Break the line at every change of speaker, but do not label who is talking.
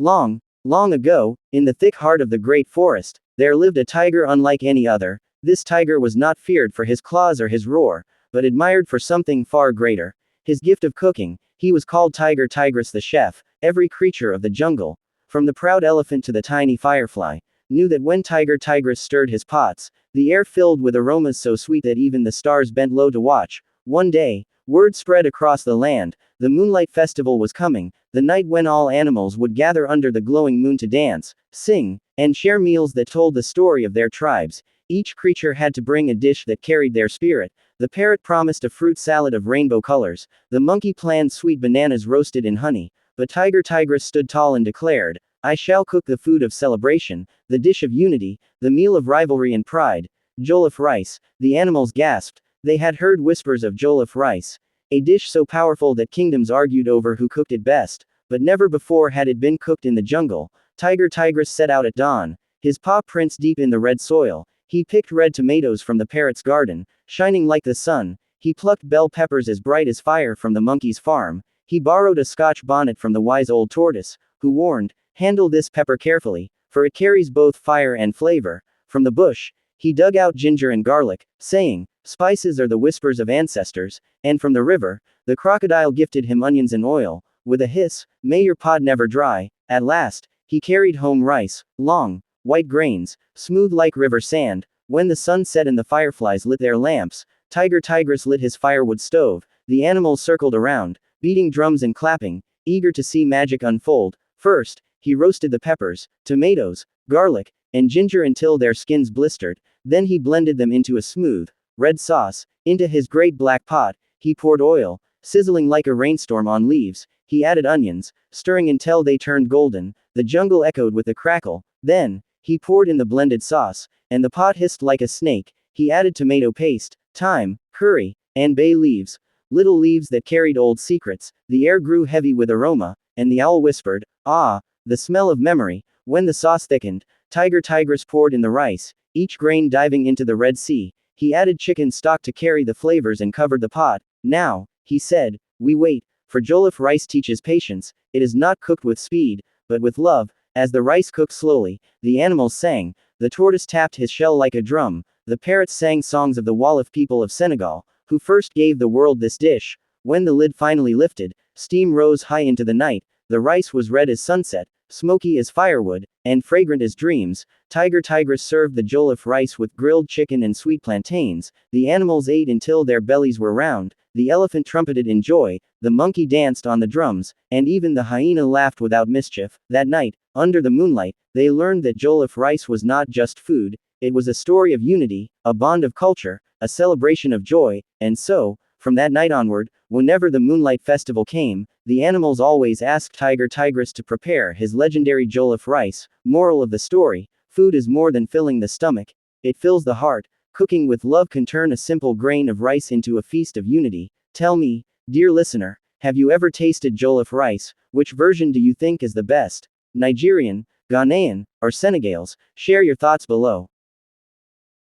Long, long ago, in the thick heart of the great forest, there lived a tiger unlike any other. This tiger was not feared for his claws or his roar, but admired for something far greater. His gift of cooking. He was called Tiger Tigris the chef. Every creature of the jungle, from the proud elephant to the tiny firefly, knew that when Tiger Tigris stirred his pots, the air filled with aromas so sweet that even the stars bent low to watch. One day, word spread across the land. The Moonlight Festival was coming, the night when all animals would gather under the glowing moon to dance, sing, and share meals that told the story of their tribes. Each creature had to bring a dish that carried their spirit. The parrot promised a fruit salad of rainbow colors. The monkey planned sweet bananas roasted in honey. But Tiger Tigris stood tall and declared, "I shall cook the food of celebration, the dish of unity, the meal of rivalry and pride." Jollof rice. The animals gasped. They had heard whispers of jollof rice, a dish so powerful that kingdoms argued over who cooked it best, but never before had it been cooked in the jungle. Tiger Tigris set out at dawn, his paw prints deep in the red soil. He picked red tomatoes from the parrot's garden, shining like the sun. He plucked bell peppers as bright as fire from the monkey's farm. He borrowed a Scotch bonnet from the wise old tortoise, who warned, "Handle this pepper carefully, for it carries both fire and flavor." From the bush, he dug out ginger and garlic, saying, "Spices are the whispers of ancestors." And from the river, the crocodile gifted him onions and oil. With a hiss, "May your pot never dry." At last, he carried home rice, long, white grains, smooth like river sand. When the sun set and the fireflies lit their lamps, Tiger Tigris lit his firewood stove. The animals circled around, beating drums and clapping, eager to see magic unfold. First, he roasted the peppers, tomatoes, garlic, and ginger until their skins blistered. Then he blended them into a smooth, red sauce. Into his great black pot, he poured oil, sizzling like a rainstorm on leaves. He added onions, stirring until they turned golden. The jungle echoed with the crackle. Then, he poured in the blended sauce, and the pot hissed like a snake. He added tomato paste, thyme, curry, and bay leaves, little leaves that carried old secrets. The air grew heavy with aroma, and the owl whispered, "Ah, the smell of memory." When the sauce thickened, Tiger Tigris poured in the rice, each grain diving into the Red Sea. He added chicken stock to carry the flavors and covered the pot. "Now," he said, "we wait, for jollof rice teaches patience. It is not cooked with speed, but with love." As the rice cooked slowly, the animals sang. The tortoise tapped his shell like a drum. The parrots sang songs of the Wolof people of Senegal, who first gave the world this dish. When the lid finally lifted, steam rose high into the night. The rice was red as sunset, smoky as firewood, and fragrant as dreams. Tiger Tigris served the jollof rice with grilled chicken and sweet plantains. The animals ate until their bellies were round. The elephant trumpeted in joy, the monkey danced on the drums, and even the hyena laughed without mischief. That night, under the moonlight, they learned that jollof rice was not just food, it was a story of unity, a bond of culture, a celebration of joy. And so, from that night onward, whenever the Moonlight Festival came, the animals always asked Tiger Tigris to prepare his legendary jollof rice. Moral of the story: food is more than filling the stomach, it fills the heart. Cooking with love can turn a simple grain of rice into a feast of unity. Tell me, dear listener, have you ever tasted jollof rice? Which version do you think is the best? Nigerian, Ghanaian, or Senegalese? Share your thoughts below.